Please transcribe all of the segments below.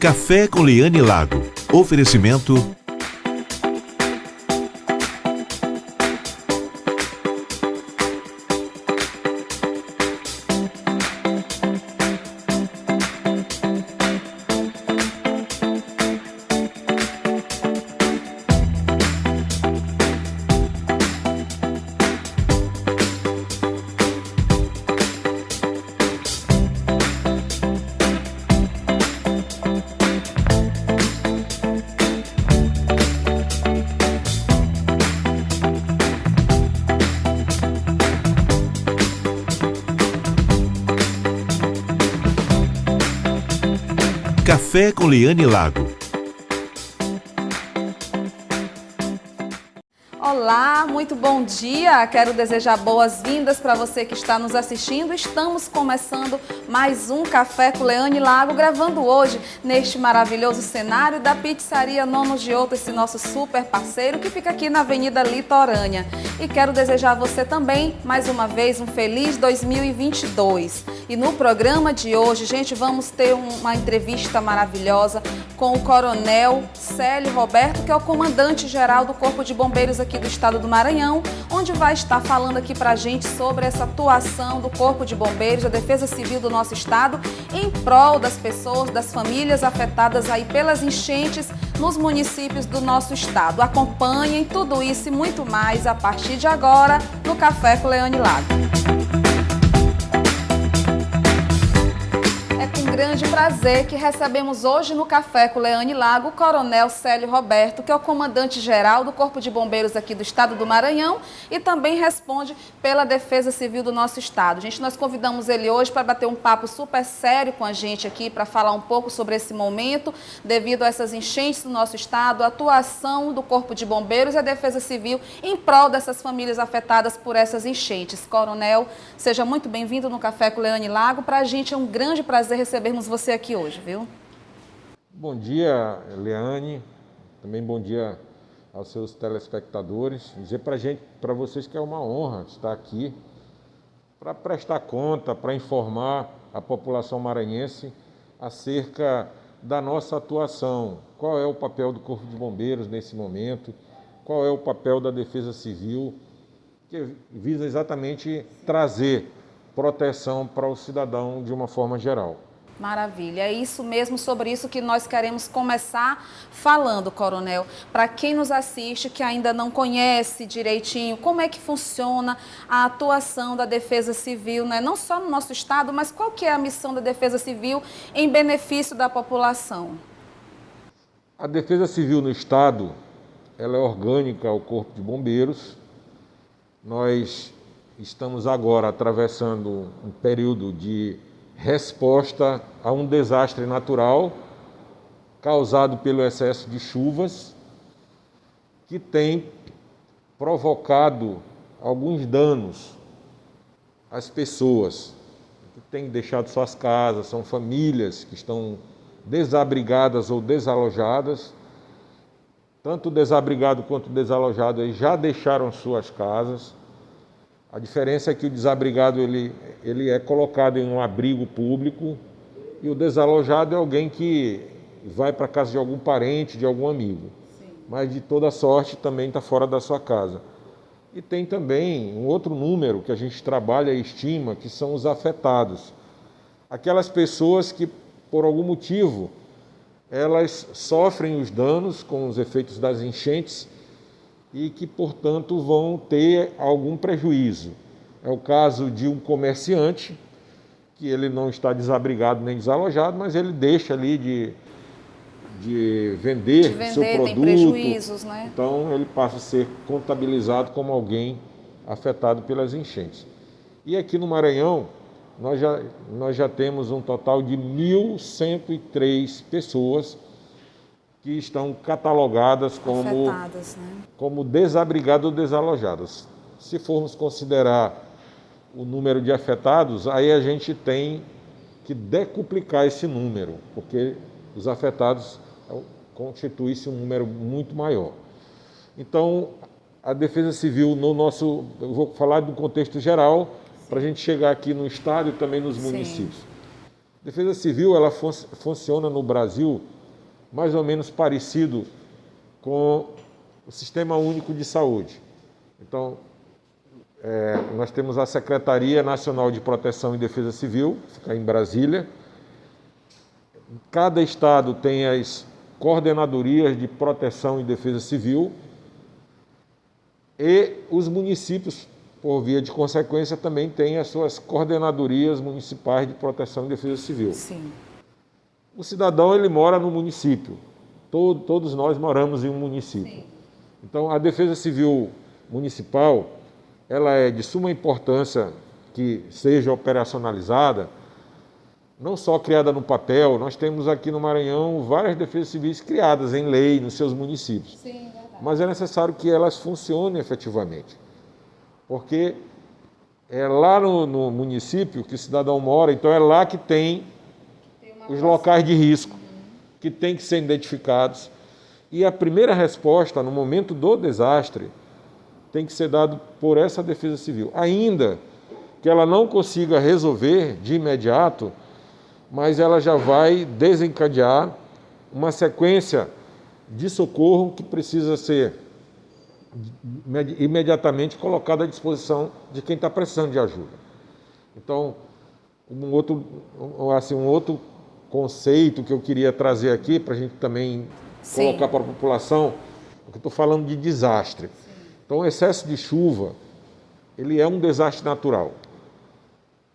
Café com Liane Lago. Oferecimento Café com Liane Lago. Olá, muito bom dia. Quero desejar boas-vindas para você que está nos assistindo. Estamos começando mais um Café com Liane Lago, gravando hoje neste maravilhoso cenário da Pizzaria Nono Giotto, esse nosso super parceiro que fica aqui na Avenida Litorânea. E quero desejar a você também, mais uma vez, um feliz 2022. E no programa de hoje, gente, vamos ter uma entrevista maravilhosa com o Coronel Célio Roberto, que é o comandante-geral do Corpo de Bombeiros aqui do estado do Maranhão, onde vai estar falando aqui pra gente sobre essa atuação do Corpo de Bombeiros, da Defesa Civil do nosso estado, em prol das pessoas, das famílias afetadas aí pelas enchentes nos municípios do nosso estado. Acompanhem tudo isso e muito mais a partir de agora no Café com Liane Lago. Grande prazer que recebemos hoje no Café com Liane Lago o Coronel Célio Roberto, que é o comandante-geral do Corpo de Bombeiros aqui do estado do Maranhão e também responde pela Defesa Civil do nosso estado. Gente, nós convidamos ele hoje para bater um papo super sério com a gente aqui, para falar um pouco sobre esse momento, devido a essas enchentes do nosso estado, a atuação do Corpo de Bombeiros e a Defesa Civil em prol dessas famílias afetadas por essas enchentes. Coronel, seja muito bem-vindo no Café com Liane Lago. Para a gente é um grande prazer recebermos você aqui hoje, viu? Bom dia, Liane. Também bom dia aos seus telespectadores. Dizer para vocês que é uma honra estar aqui para prestar conta, para informar a população maranhense acerca da nossa atuação. Qual é o papel do Corpo de Bombeiros nesse momento? Qual é o papel da Defesa Civil, que visa exatamente trazer proteção para o cidadão de uma forma geral. Maravilha, é isso mesmo, sobre isso que nós queremos começar falando, Coronel. Para quem nos assiste, que ainda não conhece direitinho como é que funciona a atuação da Defesa Civil, né? Não só no nosso estado, mas qual que é a missão da Defesa Civil em benefício da população? A Defesa Civil no estado, ela é orgânica ao Corpo de Bombeiros. Nós estamos agora atravessando um período de resposta a um desastre natural causado pelo excesso de chuvas, que tem provocado alguns danos às pessoas que têm deixado suas casas, são famílias que estão desabrigadas ou desalojadas. Tanto o desabrigado quanto o desalojado já deixaram suas casas. A diferença é que o desabrigado ele é colocado em um abrigo público e o desalojado é alguém que vai para a casa de algum parente, de algum amigo. Sim. Mas de toda sorte também está fora da sua casa. E tem também um outro número que a gente trabalha e estima, que são os afetados. Aquelas pessoas que, por algum motivo, elas sofrem os danos com os efeitos das enchentes e que, portanto, vão ter algum prejuízo. É o caso de um comerciante, que ele não está desabrigado nem desalojado, mas ele deixa ali de vender seu produto. Tem prejuízos, né? Então, ele passa a ser contabilizado como alguém afetado pelas enchentes. E aqui no Maranhão, nós já temos um total de 1.103 pessoas que estão catalogadas como afetadas, né? Como desabrigadas ou desalojadas. Se formos considerar o número de afetados, aí a gente tem que decuplicar esse número, porque os afetados constituem-se um número muito maior. Então, a Defesa Civil eu vou falar do contexto geral, para a gente chegar aqui no estado e também nos municípios. Defesa Civil, ela funciona no Brasil mais ou menos parecido com o Sistema Único de Saúde. Então, nós temos a Secretaria Nacional de Proteção e Defesa Civil, fica em Brasília. Cada estado tem as coordenadorias de proteção e defesa civil e os municípios, por via de consequência, também têm as suas coordenadorias municipais de proteção e defesa civil. Sim. O cidadão, ele mora no município. Todos nós moramos em um município. Sim. Então, a defesa civil municipal, ela é de suma importância que seja operacionalizada, não só criada no papel. Nós temos aqui no Maranhão várias defesas civis criadas em lei nos seus municípios. Sim, verdade. Mas é necessário que elas funcionem efetivamente, porque é lá no município que o cidadão mora, então é lá que tem os locais de risco, que tem que ser identificados. E a primeira resposta no momento do desastre tem que ser dada por essa defesa civil. Ainda que ela não consiga resolver de imediato, mas ela já vai desencadear uma sequência de socorro que precisa ser imediatamente colocada à disposição de quem está precisando de ajuda. Então, um outro conceito que eu queria trazer aqui, para a gente também colocar para a população, porque eu estou falando de desastre. Então, o excesso de chuva, ele é um desastre natural,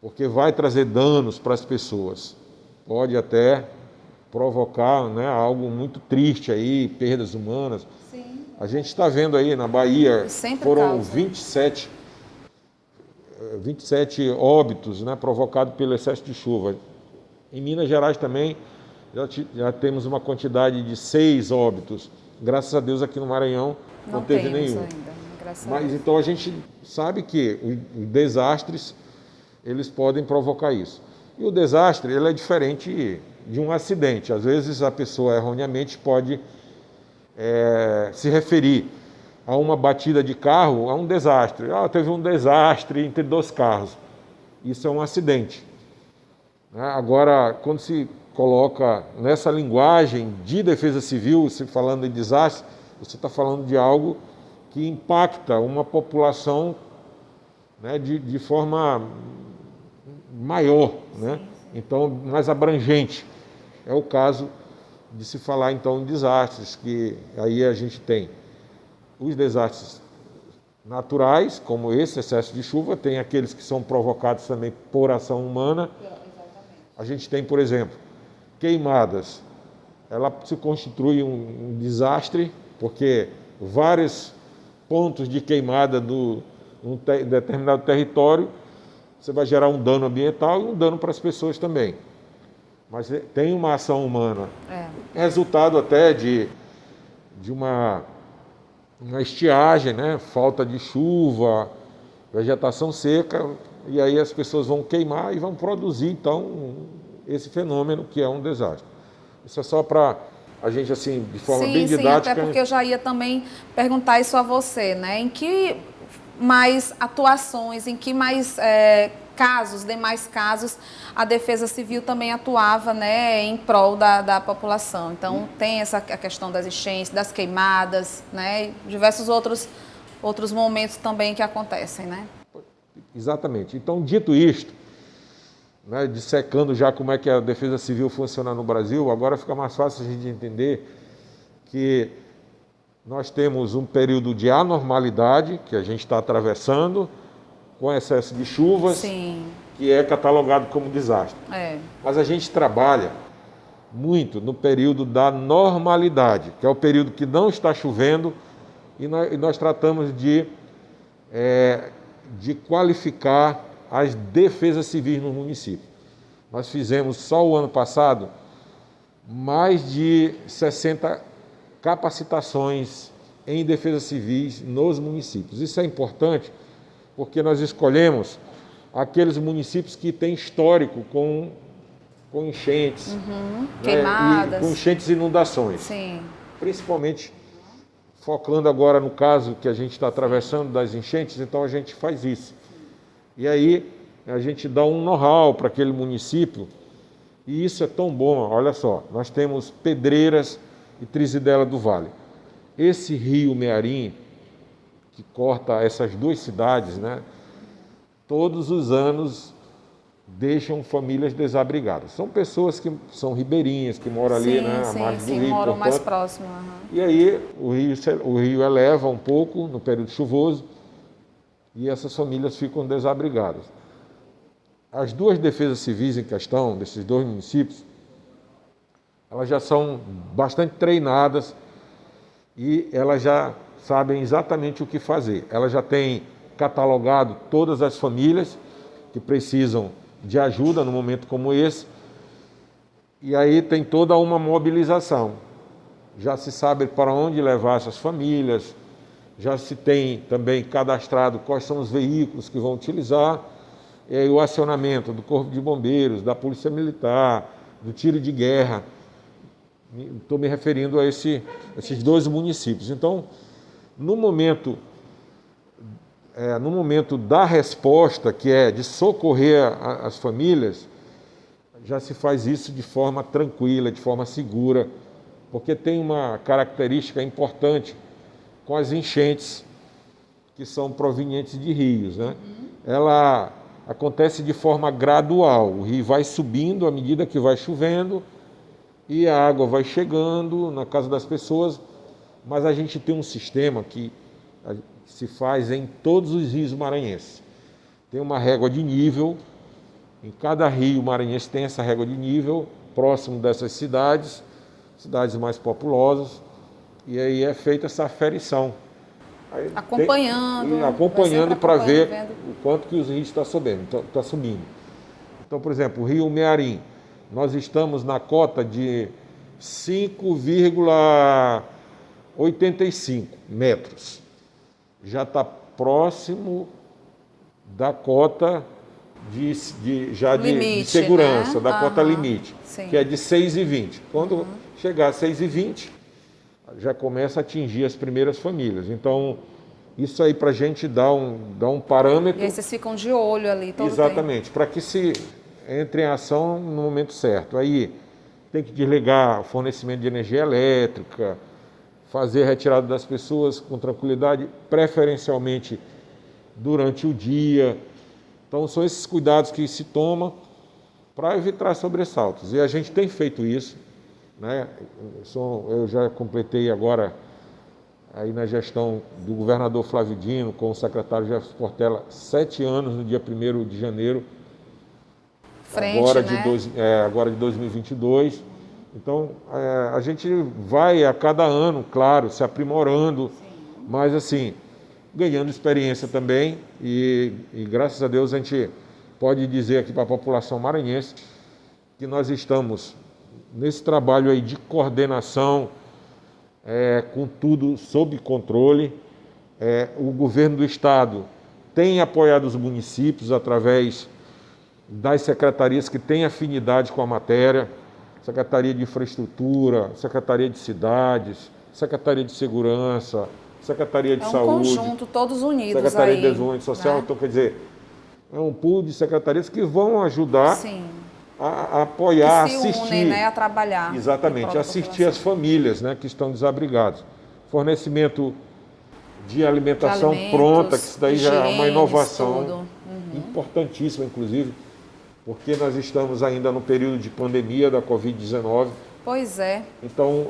porque vai trazer danos para as pessoas. Pode até provocar, né, algo muito triste aí, perdas humanas. Sim. A gente está vendo aí na Bahia, foram 27 óbitos, né, provocados pelo excesso de chuva. Em Minas Gerais também já temos uma quantidade de 6 óbitos. Graças a Deus aqui no Maranhão não teve nenhum. Mas então a gente sabe que os desastres, eles podem provocar isso. E o desastre, ele é diferente de um acidente. Às vezes a pessoa erroneamente pode se referir a uma batida de carro a um desastre. Teve um desastre entre 2 carros. Isso é um acidente. Agora, quando se coloca nessa linguagem de defesa civil, se falando em desastre, você está falando de algo que impacta uma população, né, de forma maior, né? Então, mais abrangente. É o caso de se falar, então, em desastres, que aí a gente tem os desastres naturais, como esse excesso de chuva, tem aqueles que são provocados também por ação humana. A gente tem, por exemplo, queimadas. Ela se constitui um desastre, porque vários pontos de queimada num determinado território, você vai gerar um dano ambiental e um dano para as pessoas também. Mas tem uma ação humana. Resultado até de uma estiagem, né? Falta de chuva, vegetação seca, e aí as pessoas vão queimar e vão produzir, então, esse fenômeno que é um desastre. Isso é só para a gente, assim, de forma bem didática. Até porque eu já ia também perguntar isso a você, né? Em que mais atuações, em que mais demais casos, a Defesa Civil também atuava, né, em prol da população. Então, tem a questão das enchentes, das queimadas, né, diversos outros momentos também que acontecem, né? Exatamente. Então, dito isto, né, dissecando já como é que a Defesa Civil funciona no Brasil, agora fica mais fácil a gente entender que nós temos um período de anormalidade que a gente está atravessando, com excesso de chuvas, Sim. que é catalogado como desastre. Mas a gente trabalha muito no período da normalidade, que é o período que não está chovendo, e nós tratamos de qualificar as defesas civis no município. Nós fizemos só o ano passado mais de 60 capacitações em defesas civis nos municípios. Isso é importante porque nós escolhemos aqueles municípios que têm histórico com enchentes, queimadas, com enchentes e inundações. Sim. Principalmente focando agora no caso que a gente está atravessando das enchentes, então a gente faz isso. E aí a gente dá um know-how para aquele município E isso é tão bom, olha só, nós temos Pedreiras e Trizidela do Vale. Esse rio Mearim, que corta essas duas cidades, né, todos os anos deixam famílias desabrigadas. São pessoas que são ribeirinhas, que moram ali, né, à margem do rio. Moram portanto, mais próximo. E aí o rio eleva um pouco no período chuvoso e essas famílias ficam desabrigadas. As duas defesas civis em questão, desses dois municípios, elas já são bastante treinadas e elas já sabem exatamente o que fazer. Elas já têm catalogado todas as famílias que precisam de ajuda num momento como esse, e aí tem toda uma mobilização. Já se sabe para onde levar essas famílias, já se tem também cadastrado quais são os veículos que vão utilizar, e aí o acionamento do Corpo de Bombeiros, da Polícia Militar, do tiro de guerra. Estou me referindo a esses dois municípios. Então, no momento da resposta, que é de socorrer as famílias, já se faz isso de forma tranquila, de forma segura, porque tem uma característica importante com as enchentes que são provenientes de rios, né? Ela acontece de forma gradual, o rio vai subindo à medida que vai chovendo e a água vai chegando na casa das pessoas, mas a gente tem um sistema que se faz em todos os rios maranhenses. Tem uma régua de nível, em cada rio maranhense tem essa régua de nível, próximo dessas cidades mais populosas, e aí é feita essa aferição. Acompanhando para ver o quanto que os rios estão subindo. Então, por exemplo, o rio Mearim, nós estamos na cota de 5,85 metros. Já está próximo da cota de segurança, né? Da cota limite, sim, que é de 6,20. Quando chegar a 6,20, já começa a atingir as primeiras famílias. Então, isso aí para a gente dá um parâmetro. E aí vocês ficam de olho ali todo exatamente, para que se entre em ação no momento certo. Aí tem que desligar o fornecimento de energia elétrica, fazer a retirada das pessoas com tranquilidade, preferencialmente durante o dia. Então, são esses cuidados que se tomam para evitar sobressaltos. E a gente tem feito isso, né? Eu já completei agora, aí na gestão do governador Flávio Dino, com o secretário Jefferson Portela, 7 anos no dia 1º de janeiro, agora de 2022. Então, a gente vai a cada ano, claro, se aprimorando, mas assim, ganhando experiência também, e graças a Deus a gente pode dizer aqui para a população maranhense que nós estamos nesse trabalho aí de coordenação, com tudo sob controle. O governo do estado tem apoiado os municípios através das secretarias que têm afinidade com a matéria, Secretaria de Infraestrutura, Secretaria de Cidades, Secretaria de Segurança, Secretaria de Saúde. É um conjunto, todos unidos Secretaria aí, de Desenvolvimento Social, né? Então, quer dizer, é um pool de secretarias que vão ajudar a apoiar, que se assistir. unem, né, a trabalhar. Exatamente, assistir as famílias, né, que estão desabrigadas. Fornecimento de alimentação pronta, que isso daí já é uma inovação importantíssima, inclusive, porque nós estamos ainda no período de pandemia da Covid-19. Pois é. Então,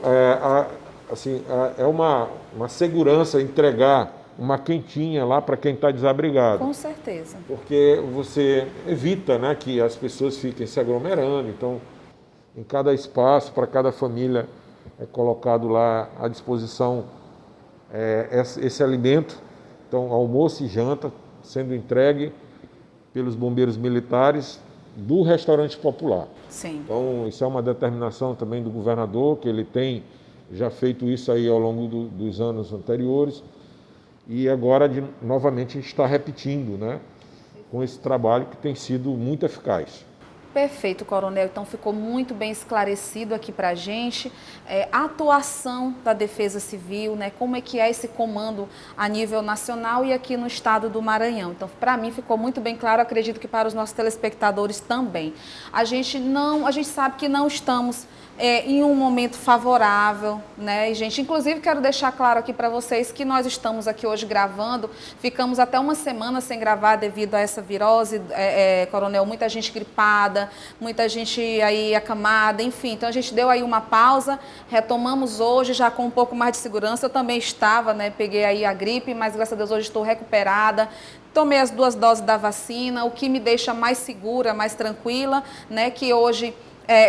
é uma segurança entregar uma quentinha lá para quem está desabrigado. Com certeza. Porque você evita, né, que as pessoas fiquem se aglomerando. Então, em cada espaço, para cada família, é colocado lá à disposição esse alimento. Então, almoço e janta sendo entregue pelos bombeiros militares do restaurante popular. Sim. Então, isso é uma determinação também do governador, que ele tem já feito isso aí ao longo dos anos anteriores, e agora novamente está repetindo, né, com esse trabalho que tem sido muito eficaz. Perfeito, Coronel. Então ficou muito bem esclarecido aqui para a gente a atuação da Defesa Civil, né? Como é que é esse comando a nível nacional e aqui no estado do Maranhão. Então, para mim ficou muito bem claro, acredito que para os nossos telespectadores também. A gente sabe que não estamos em um momento favorável, né? E, gente, inclusive quero deixar claro aqui para vocês que nós estamos aqui hoje gravando, ficamos até uma semana sem gravar devido a essa virose, Coronel, muita gente gripada, muita gente aí acamada, enfim, então a gente deu aí uma pausa, retomamos hoje já com um pouco mais de segurança. Eu também estava, né? Peguei aí a gripe, mas graças a Deus hoje estou recuperada. Tomei as 2 doses da vacina, o que me deixa mais segura, mais tranquila, né? Que hoje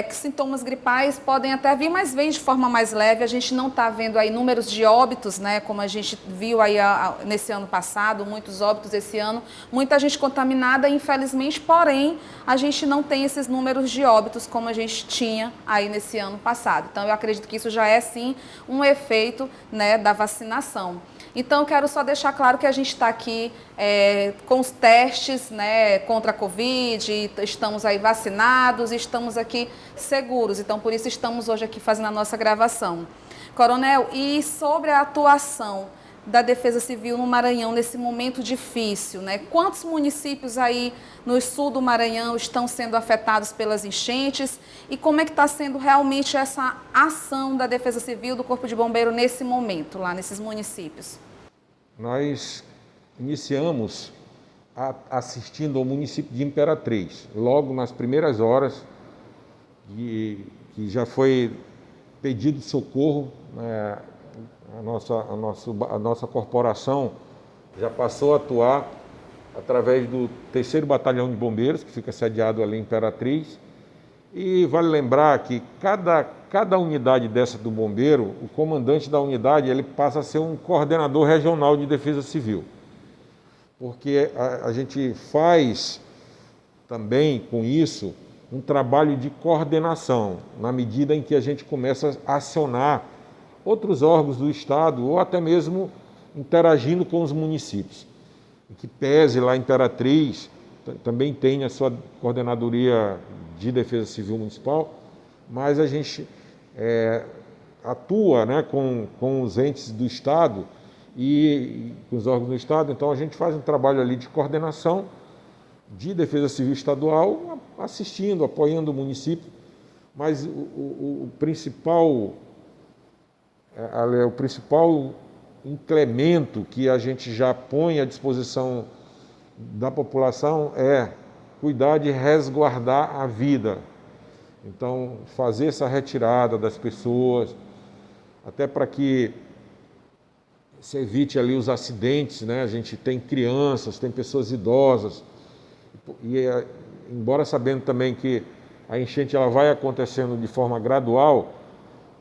que sintomas gripais podem até vir, mas vêm de forma mais leve. A gente não está vendo aí números de óbitos, né, como a gente viu aí nesse ano passado, muitos óbitos esse ano, muita gente contaminada, infelizmente, porém, a gente não tem esses números de óbitos como a gente tinha aí nesse ano passado. Então, eu acredito que isso já é, sim, um efeito, né, da vacinação. Então, quero só deixar claro que a gente está aqui com os testes, né, contra a Covid, estamos aí vacinados, estamos aqui seguros. Então, por isso estamos hoje aqui fazendo a nossa gravação. Coronel, e sobre a atuação da Defesa Civil no Maranhão nesse momento difícil, né? Quantos municípios aí no sul do Maranhão estão sendo afetados pelas enchentes e como é que está sendo realmente essa ação da Defesa Civil, do Corpo de Bombeiro nesse momento, lá nesses municípios? Nós iniciamos assistindo ao município de Imperatriz, logo nas primeiras horas que já foi pedido socorro, né? A nossa corporação já passou a atuar através do 3º Batalhão de Bombeiros, que fica sediado ali em Imperatriz. E vale lembrar que cada unidade dessa do bombeiro, o comandante da unidade, ele passa a ser um coordenador regional de defesa civil. Porque a gente faz também com isso um trabalho de coordenação, na medida em que a gente começa a acionar outros órgãos do Estado ou até mesmo interagindo com os municípios. Que pese lá em Imperatriz, também tem a sua coordenadoria de Defesa Civil Municipal, mas a gente atua, né, com os entes do Estado e com os órgãos do Estado. Então a gente faz um trabalho ali de coordenação de Defesa Civil Estadual, assistindo, apoiando o município, mas o principal incremento que a gente já põe à disposição da população é cuidar de resguardar a vida. Então, fazer essa retirada das pessoas, até para que se evite ali os acidentes, né? A gente tem crianças, tem pessoas idosas, e embora sabendo também que a enchente ela vai acontecendo de forma gradual,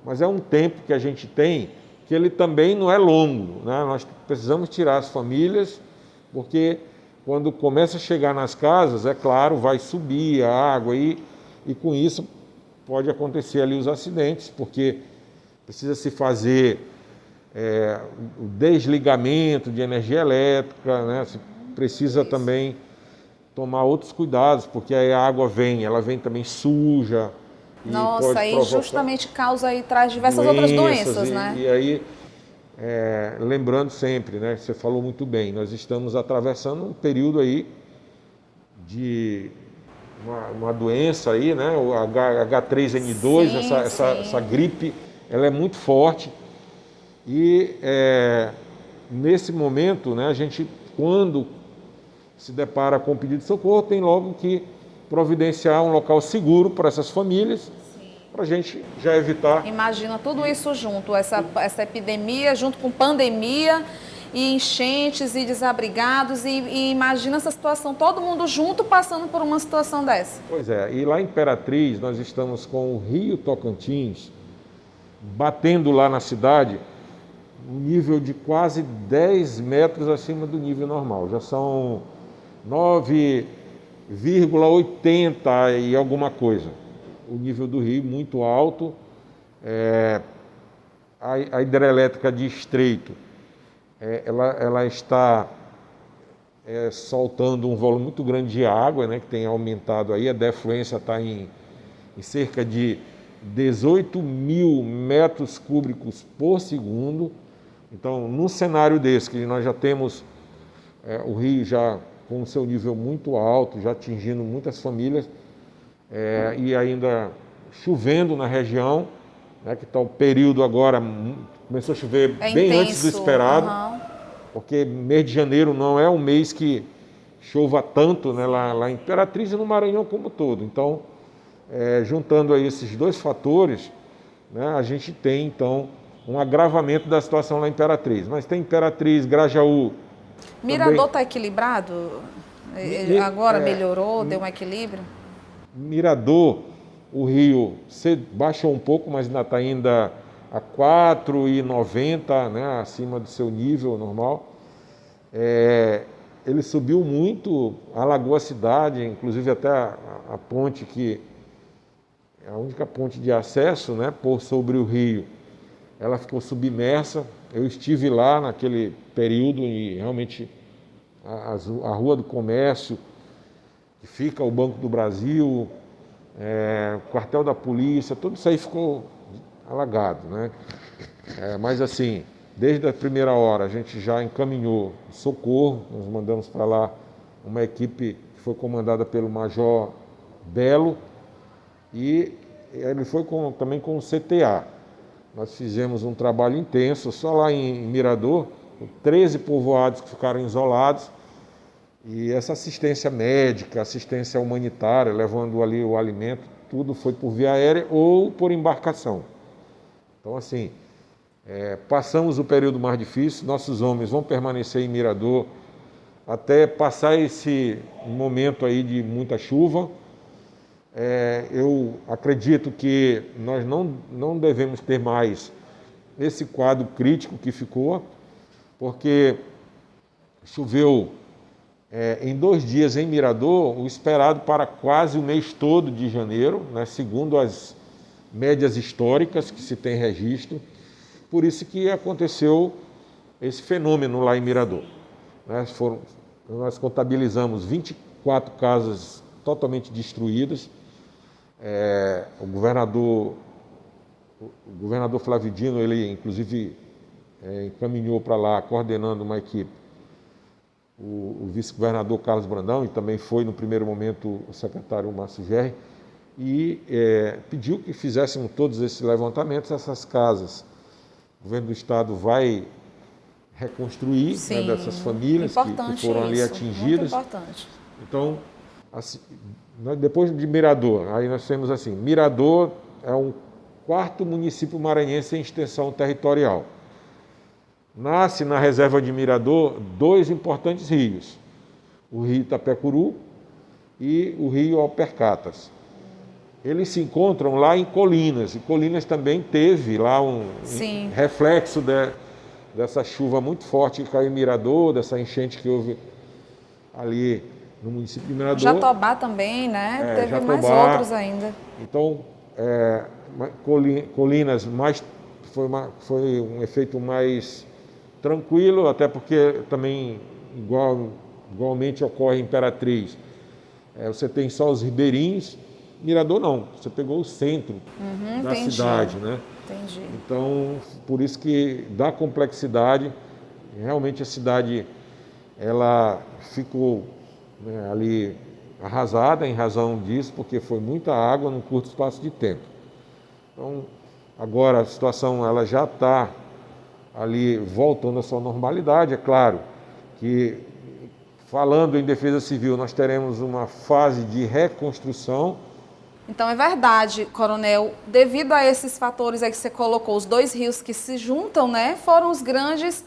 mas é um tempo que a gente tem que ele também não é longo, né? Nós precisamos tirar as famílias, porque quando começa a chegar nas casas, é claro, vai subir a água e com isso pode acontecer ali os acidentes, porque precisa se fazer o desligamento de energia elétrica, né? Se precisa também tomar outros cuidados, porque aí a água ela vem também suja. Nossa, aí justamente causa e traz diversas outras doenças, né? E aí, lembrando sempre, né? Você falou muito bem, nós estamos atravessando um período aí de uma doença aí, né? O H3N2, sim, essa gripe, ela é muito forte. E nesse momento, né? A gente, quando se depara com o pedido de socorro, tem logo que providenciar um local seguro para essas famílias, para a gente já evitar... Imagina tudo isso junto, essa epidemia, junto com pandemia e enchentes e desabrigados, e imagina essa situação, todo mundo junto passando por uma situação dessa. Pois é, e lá em Imperatriz nós estamos com o Rio Tocantins, batendo lá na cidade, um nível de quase 10 metros acima do nível normal, já são 9,80 e alguma coisa. O nível do rio muito alto. A hidrelétrica de Estreito, ela está soltando um volume muito grande de água, né, que tem aumentado aí, a defluência está em cerca de 18 mil metros cúbicos por segundo. Então, num cenário desse, que nós já temos o rio já com o seu nível muito alto, já atingindo muitas famílias, e ainda chovendo na região, né, que está o período agora, começou a chover bem intenso, antes do esperado, porque mês de janeiro não é um mês que chova tanto, né, lá em Imperatriz e no Maranhão como todo. Então, juntando aí esses dois fatores, né, a gente tem, então, um agravamento da situação lá em Imperatriz. Mas tem Imperatriz, Grajaú. Mirador está equilibrado? Agora melhorou, deu um equilíbrio? Mirador, o rio baixou um pouco, mas ainda está ainda a 4,90, né, acima do seu nível normal. Ele subiu muito, alagou a cidade, inclusive até a ponte que é a única ponte de acesso, né, por sobre o rio, ela ficou submersa. Eu estive lá naquele período e realmente a Rua do Comércio, que fica o Banco do Brasil, o quartel da polícia, tudo isso aí ficou alagado, né? Mas assim, desde a primeira hora a gente já encaminhou socorro, nós mandamos para lá uma equipe que foi comandada pelo Major Belo, e ele foi também com o CTA. Nós fizemos um trabalho intenso, só lá em Mirador, 13 povoados que ficaram isolados, e essa assistência médica, assistência humanitária, levando ali o alimento, tudo foi por via aérea ou por embarcação. Então, assim, passamos o período mais difícil, nossos homens vão permanecer em Mirador até passar esse momento aí de muita chuva. Eu acredito que nós não devemos ter mais esse quadro crítico que ficou, porque choveu em 2 dias em Mirador, o esperado para quase o mês todo de janeiro, né, segundo as médias históricas que se tem registro. Por isso que aconteceu esse fenômeno lá em Mirador. Nós contabilizamos 24 casas totalmente destruídas. O governador Flávio Dino, ele inclusive encaminhou para lá, coordenando uma equipe, o vice-governador Carlos Brandão, e também foi no primeiro momento o secretário Márcio Gerri, e pediu que fizéssemos todos esses levantamentos, essas casas. O governo do estado vai reconstruir, né, dessas famílias que foram ali atingidas. Muito importante. Então, assim, depois de Mirador, aí nós temos assim, Mirador é o 4º município maranhense em extensão territorial. Nasce na reserva de Mirador 2 importantes rios, o rio Itapecuru e o rio Alpercatas. Eles se encontram lá em Colinas, e Colinas também teve lá um reflexo dessa chuva muito forte que caiu em Mirador, dessa enchente que houve ali no município de Mirador. Jatobá também, né? Teve Jatobá, mais outros ainda. Então, Colinas foi um efeito mais tranquilo, até porque também igualmente ocorre em Imperatriz. Você tem só os ribeirinhos. Mirador não, você pegou o centro da cidade, né? Entendi. Então, por isso que dá complexidade, realmente a cidade ela ficou, né, ali arrasada em razão disso, porque foi muita água num curto espaço de tempo. Então, agora a situação ela já está ali voltando à sua normalidade. É claro que, falando em defesa civil, nós teremos uma fase de reconstrução. Então, é verdade, coronel, devido a esses fatores aí que você colocou, os 2 rios que se juntam, né, foram os grandes,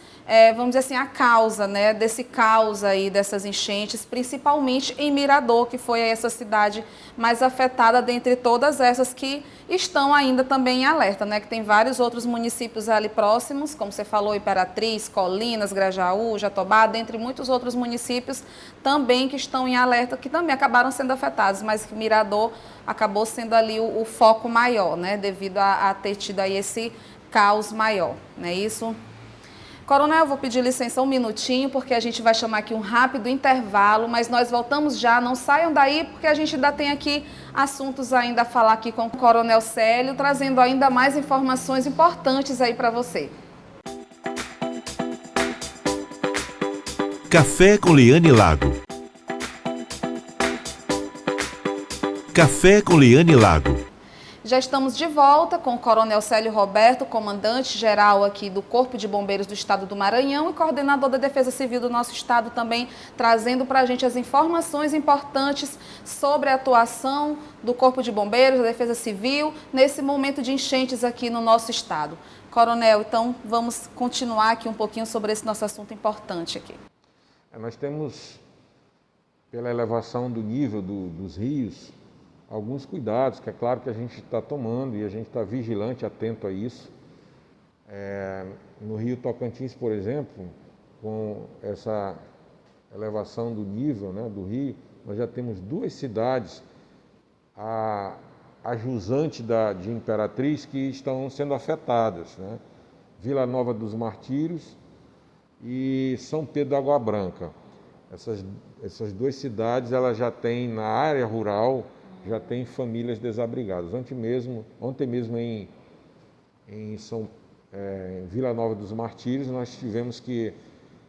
vamos dizer assim, a causa, né, desse caos aí, dessas enchentes, principalmente em Mirador, que foi essa cidade mais afetada dentre todas essas que estão ainda também em alerta, né, que tem vários outros municípios ali próximos, como você falou, Imperatriz, Colinas, Grajaú, Jatobá, dentre muitos outros municípios também que estão em alerta, que também acabaram sendo afetados, mas que Mirador acabou sendo ali o foco maior, né, devido a ter tido aí esse caos maior, não é isso? Coronel, vou pedir licença um minutinho, porque a gente vai chamar aqui um rápido intervalo, mas nós voltamos já, não saiam daí, porque a gente ainda tem aqui assuntos ainda a falar aqui com o Coronel Célio, trazendo ainda mais informações importantes aí para você. Café com Liane Lago. Café com Liane Lago. Já estamos de volta com o Coronel Célio Roberto, comandante-geral aqui do Corpo de Bombeiros do Estado do Maranhão e coordenador da Defesa Civil do nosso estado também, trazendo para a gente as informações importantes sobre a atuação do Corpo de Bombeiros, da Defesa Civil, nesse momento de enchentes aqui no nosso estado. Coronel, então vamos continuar aqui um pouquinho sobre esse nosso assunto importante aqui. Nós temos, pela elevação do nível dos rios, alguns cuidados, que é claro que a gente está tomando e a gente está vigilante, atento a isso. No Rio Tocantins, por exemplo, com essa elevação do nível, né, do rio, nós já temos 2 cidades, a jusante de Imperatriz, que estão sendo afetadas, né? Vila Nova dos Martírios e São Pedro da Água Branca. Essas 2 cidades, elas já têm na área rural, já tem famílias desabrigadas. Ontem mesmo em Vila Nova dos Martírios, nós tivemos que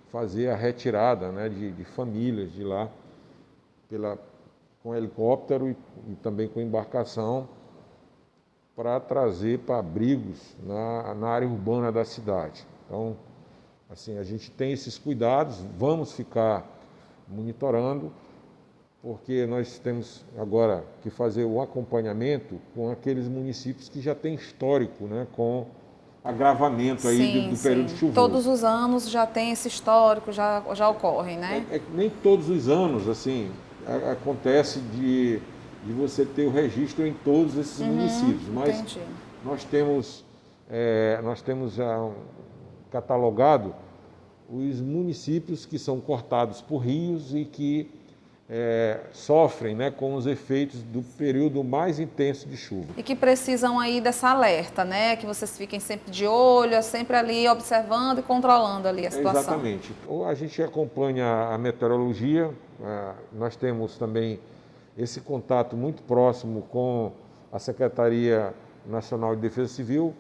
fazer a retirada, né, de famílias de lá, com helicóptero e também com embarcação, para trazer para abrigos na área urbana da cidade. Então, assim, a gente tem esses cuidados, vamos ficar monitorando, porque nós temos agora que fazer o acompanhamento com aqueles municípios que já têm histórico, né, com agravamento aí do período chuvoso. Todos os anos já tem esse histórico, já ocorre, né? Nem todos os anos, assim, acontece de você ter o registro em todos esses municípios, mas entendi. nós temos já catalogado os municípios que são cortados por rios e que sofrem, né, com os efeitos do período mais intenso de chuva. E que precisam aí dessa alerta, né? Que vocês fiquem sempre de olho, sempre ali observando e controlando ali a situação. Exatamente. A gente acompanha a meteorologia, nós temos também esse contato muito próximo com a Secretaria Nacional de Defesa Civil.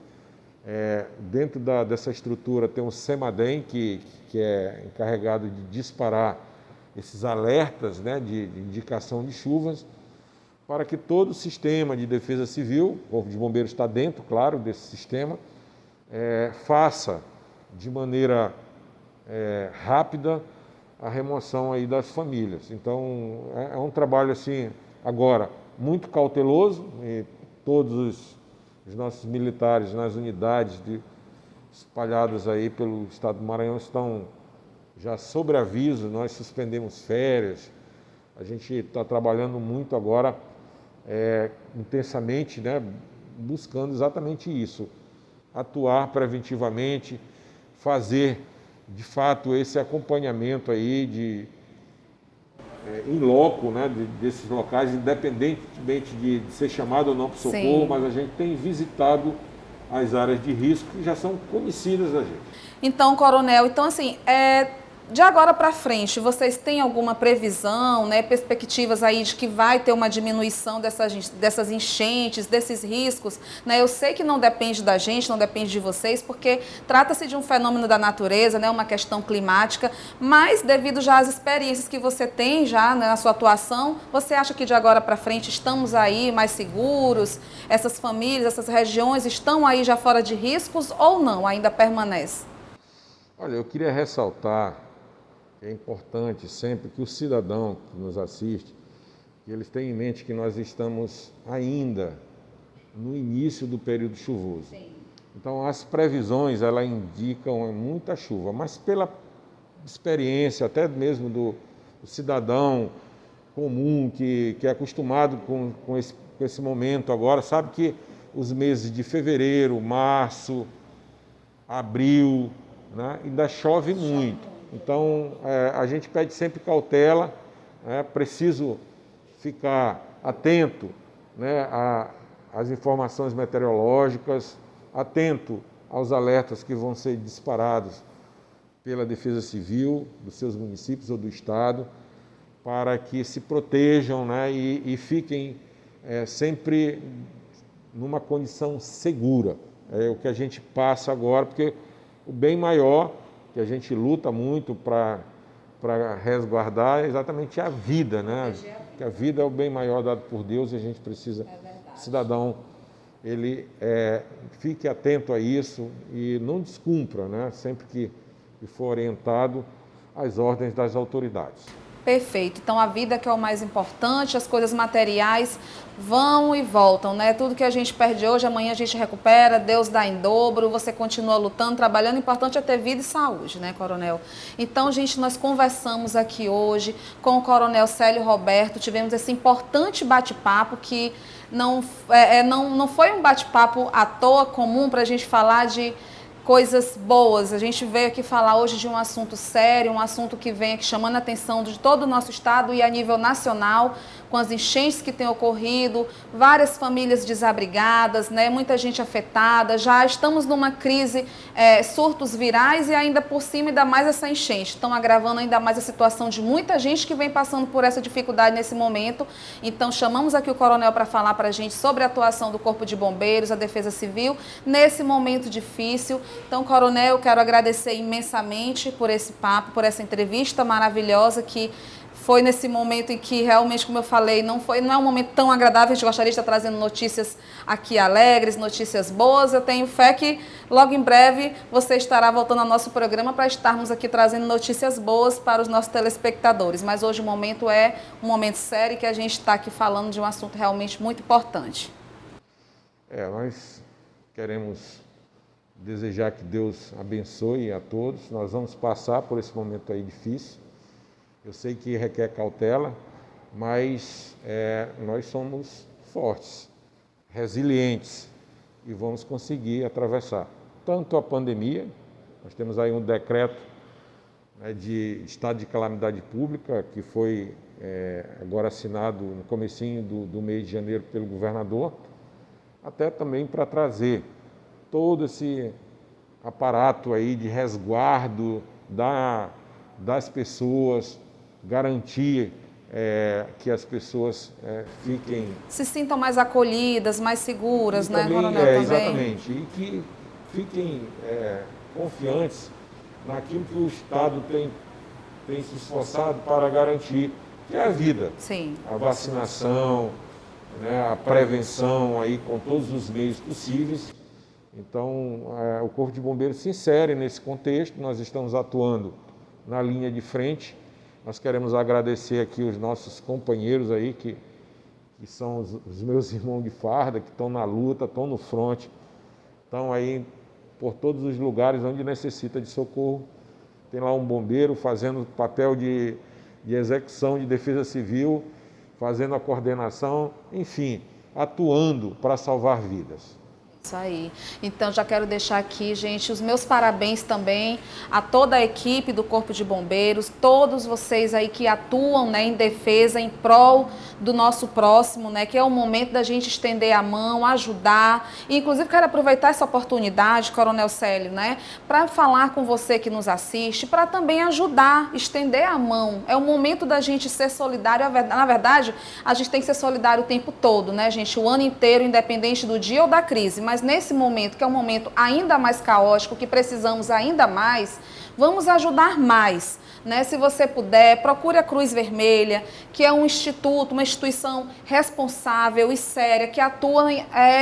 Dentro dessa estrutura tem um CEMADEM, que é encarregado de disparar esses alertas, né, de indicação de chuvas, para que todo o sistema de defesa civil, o Corpo de Bombeiros está dentro, claro, desse sistema, faça de maneira rápida a remoção aí das famílias. Então, é um trabalho, assim, agora, muito cauteloso, e todos os nossos militares nas unidades espalhadas aí pelo estado do Maranhão estão já sob aviso. Nós suspendemos férias, a gente está trabalhando muito agora, intensamente, né, buscando exatamente isso, atuar preventivamente, fazer, de fato, esse acompanhamento aí em loco, né, desses locais, independentemente de ser chamado ou não para socorro, mas a gente tem visitado as áreas de risco que já são conhecidas da gente. Então, Coronel, assim, de agora para frente, vocês têm alguma previsão, né, perspectivas aí de que vai ter uma diminuição dessas enchentes, desses riscos, né? Eu sei que não depende da gente, não depende de vocês, porque trata-se de um fenômeno da natureza, né, uma questão climática, mas devido já às experiências que você tem já, né, na sua atuação, você acha que de agora para frente estamos aí mais seguros? Essas famílias, essas regiões estão aí já fora de riscos ou não? Ainda permanece? Olha, eu queria ressaltar que é importante sempre que o cidadão que nos assiste, que eles tenham em mente que nós estamos ainda no início do período chuvoso. Sim. Então, as previsões, elas indicam muita chuva, mas pela experiência até mesmo do cidadão comum que é acostumado com esse momento agora, sabe que os meses de fevereiro, março, abril, né, ainda chove muito. Então, a gente pede sempre cautela, preciso ficar atento, né, às informações meteorológicas, atento aos alertas que vão ser disparados pela Defesa Civil dos seus municípios ou do Estado, para que se protejam, né, e fiquem sempre numa condição segura. É o que a gente passa agora, porque o bem maior, que a gente luta muito para resguardar, é exatamente a vida, né? Que a vida é o bem maior dado por Deus e a gente precisa, o cidadão, ele fique atento a isso e não descumpra, né? Sempre que for orientado às ordens das autoridades. Perfeito. Então, a vida que é o mais importante, as coisas materiais vão e voltam, né? Tudo que a gente perde hoje, amanhã a gente recupera, Deus dá em dobro, você continua lutando, trabalhando. O importante é ter vida e saúde, né, Coronel? Então, gente, nós conversamos aqui hoje com o Coronel Célio Roberto, tivemos esse importante bate-papo que não foi um bate-papo à toa, comum, para a gente falar de coisas boas. A gente veio aqui falar hoje de um assunto sério, um assunto que vem aqui chamando a atenção de todo o nosso estado e a nível nacional, com as enchentes que têm ocorrido, várias famílias desabrigadas, né, muita gente afetada, já estamos numa crise, surtos virais e ainda por cima ainda mais essa enchente, estão agravando ainda mais a situação de muita gente que vem passando por essa dificuldade nesse momento. Então chamamos aqui o Coronel para falar para a gente sobre a atuação do Corpo de Bombeiros, a Defesa Civil, nesse momento difícil. Então, Coronel, eu quero agradecer imensamente por esse papo, por essa entrevista maravilhosa que foi nesse momento em que realmente, como eu falei, não é um momento tão agradável. A gente gostaria de estar trazendo notícias aqui alegres, notícias boas. Eu tenho fé que logo em breve você estará voltando ao nosso programa para estarmos aqui trazendo notícias boas para os nossos telespectadores. Mas hoje o momento é um momento sério que a gente está aqui falando de um assunto realmente muito importante. Nós queremos desejar que Deus abençoe a todos. Nós vamos passar por esse momento aí difícil. Eu sei que requer cautela, mas nós somos fortes, resilientes e vamos conseguir atravessar tanto a pandemia. Nós temos aí um decreto, né, de estado de calamidade pública que foi agora assinado no comecinho do mês de janeiro pelo governador, até também para trazer todo esse aparato aí de resguardo das pessoas, garantir que as pessoas se sintam mais acolhidas, mais seguras, né, também, Coronel? Também. Exatamente, e que fiquem confiantes naquilo que o Estado tem se esforçado para garantir, que é a vida. Sim. A vacinação, né, a prevenção aí com todos os meios possíveis. Então, o Corpo de Bombeiros se insere nesse contexto. Nós estamos atuando na linha de frente. Nós queremos agradecer aqui os nossos companheiros aí, que são os meus irmãos de farda, que estão na luta, estão no fronte, estão aí por todos os lugares onde necessita de socorro. Tem lá um bombeiro fazendo papel de execução de defesa civil, fazendo a coordenação, enfim, atuando para salvar vidas. Isso aí. Então, já quero deixar aqui, gente, os meus parabéns também a toda a equipe do Corpo de Bombeiros, todos vocês aí que atuam, né, em defesa, em prol do nosso próximo, né, que é o momento da gente estender a mão, ajudar. E, inclusive, quero aproveitar essa oportunidade, Coronel Célio, né, para falar com você que nos assiste, para também ajudar, estender a mão. É o momento da gente ser solidário. Na verdade, a gente tem que ser solidário o tempo todo, né, gente, o ano inteiro, independente do dia ou da crise. Mas nesse momento, que é um momento ainda mais caótico, que precisamos ainda mais, vamos ajudar mais, né? Se você puder, procure a Cruz Vermelha, que é um instituto, uma instituição responsável e séria, que atua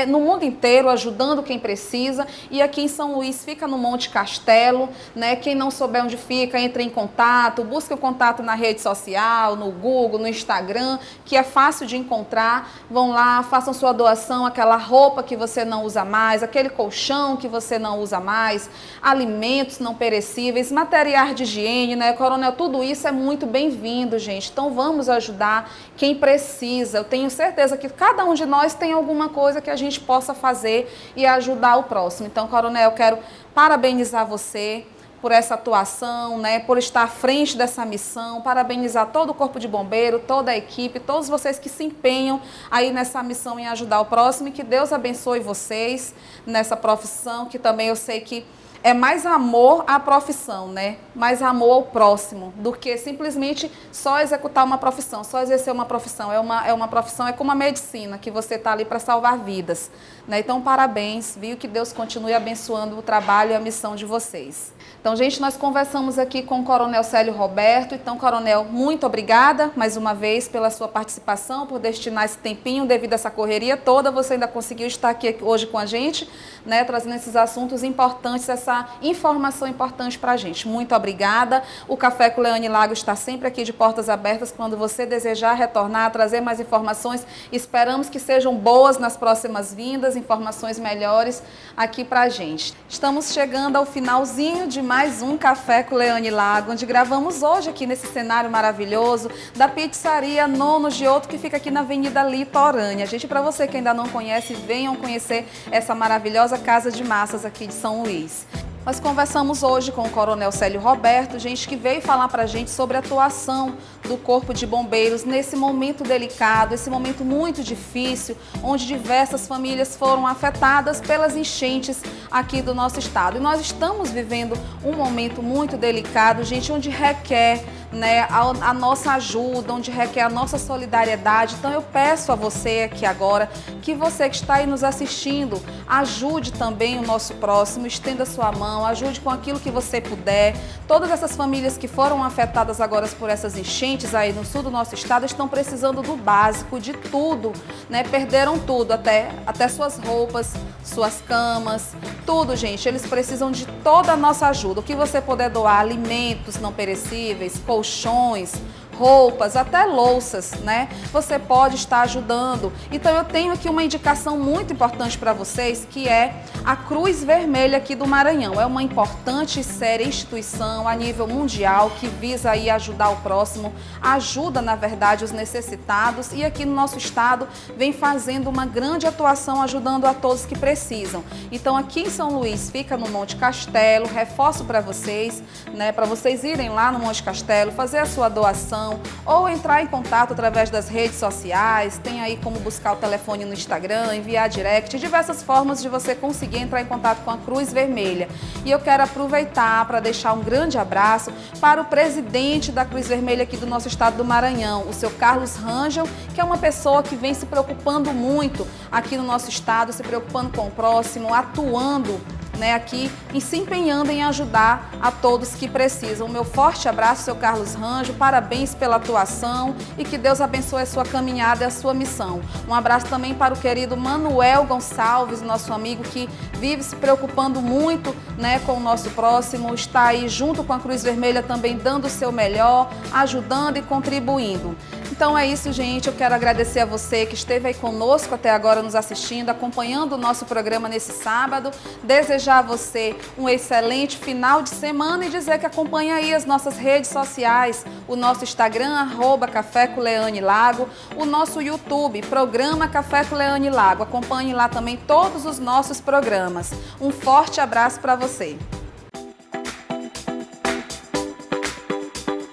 no mundo inteiro, ajudando quem precisa. E aqui em São Luís fica no Monte Castelo, né? Quem não souber onde fica, entre em contato, busque o contato na rede social, no Google, no Instagram, que é fácil de encontrar. Vão lá, façam sua doação, aquela roupa que você não usa mais, aquele colchão que você não usa mais, alimentos não perecíveis, materiais de higiene, né, Coronel? Tudo isso é muito bem-vindo, gente. Então vamos ajudar quem precisa. Eu tenho certeza que cada um de nós tem alguma coisa que a gente possa fazer e ajudar o próximo. Então, Coronel, eu quero parabenizar você por essa atuação, né, por estar à frente dessa missão, parabenizar todo o Corpo de Bombeiro, toda a equipe, todos vocês que se empenham aí nessa missão em ajudar o próximo, e que Deus abençoe vocês nessa profissão, que também eu sei que é mais amor à profissão, né? Mais amor ao próximo, do que simplesmente só executar uma profissão, só exercer uma profissão. É uma profissão, é como a medicina, que você está ali para salvar vidas, né? Então, parabéns, viu? Que Deus continue abençoando o trabalho e a missão de vocês. Então, gente, nós conversamos aqui com o Coronel Célio Roberto. Então, Coronel, muito obrigada mais uma vez pela sua participação, por destinar esse tempinho devido a essa correria toda. Você ainda conseguiu estar aqui hoje com a gente, né, trazendo esses assuntos importantes, essa informação importante para a gente. Muito obrigada. O Café com Leane Lago está sempre aqui de portas abertas quando você desejar retornar, trazer mais informações. Esperamos que sejam boas nas próximas vindas, informações melhores aqui para a gente. Estamos chegando ao finalzinho de mais um Café com Leane Lago, onde gravamos hoje aqui nesse cenário maravilhoso da pizzaria Nono Giotto, que fica aqui na Avenida Litorânea. Gente, para você que ainda não conhece, venham conhecer essa maravilhosa casa de massas aqui de São Luís. Nós conversamos hoje com o Coronel Célio Roberto, gente que veio falar para a gente sobre a atuação do Corpo de Bombeiros nesse momento delicado, esse momento muito difícil, onde diversas famílias foram afetadas pelas enchentes aqui do nosso estado. E nós estamos vivendo um momento muito delicado, gente, onde requer, né, a nossa ajuda, onde requer a nossa solidariedade. Então eu peço a você aqui agora, que você que está aí nos assistindo, ajude também o nosso próximo, estenda sua mão, ajude com aquilo que você puder. Todas essas famílias que foram afetadas agora por essas enchentes aí no sul do nosso estado estão precisando do básico, de tudo, né? Perderam tudo, até suas roupas, suas camas, tudo, gente. Eles precisam de toda a nossa ajuda. O que você puder doar, alimentos não perecíveis, colchões, roupas, até louças, né? Você pode estar ajudando. Então eu tenho aqui uma indicação muito importante para vocês, que é a Cruz Vermelha aqui do Maranhão. É uma importante e séria instituição a nível mundial que visa aí ajudar o próximo, ajuda, na verdade, os necessitados, e aqui no nosso estado vem fazendo uma grande atuação ajudando a todos que precisam. Então aqui em São Luís fica no Monte Castelo, reforço para vocês, né, para vocês irem lá no Monte Castelo, fazer a sua doação, ou entrar em contato através das redes sociais. Tem aí como buscar o telefone no Instagram, enviar direct, diversas formas de você conseguir entrar em contato com a Cruz Vermelha. E eu quero aproveitar para deixar um grande abraço para o presidente da Cruz Vermelha aqui do nosso estado do Maranhão, o seu Carlos Rangel, que é uma pessoa que vem se preocupando muito aqui no nosso estado, se preocupando com o próximo, atuando, né, aqui e se empenhando em ajudar a todos que precisam. O meu forte abraço, seu Carlos Rangel, parabéns pela atuação e que Deus abençoe a sua caminhada e a sua missão. Um abraço também para o querido Manuel Gonçalves, nosso amigo que vive se preocupando muito, né, com o nosso próximo, está aí junto com a Cruz Vermelha também dando o seu melhor, ajudando e contribuindo. Então é isso, gente. Eu quero agradecer a você que esteve aí conosco até agora nos assistindo, acompanhando o nosso programa nesse sábado. Desejar a você um excelente final de semana e dizer que acompanha aí as nossas redes sociais, o nosso Instagram, @Café com Leane Lago, o nosso YouTube, Programa Café com Leane Lago. Acompanhe lá também todos os nossos programas. Um forte abraço para você.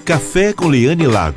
Café com Leane Lago.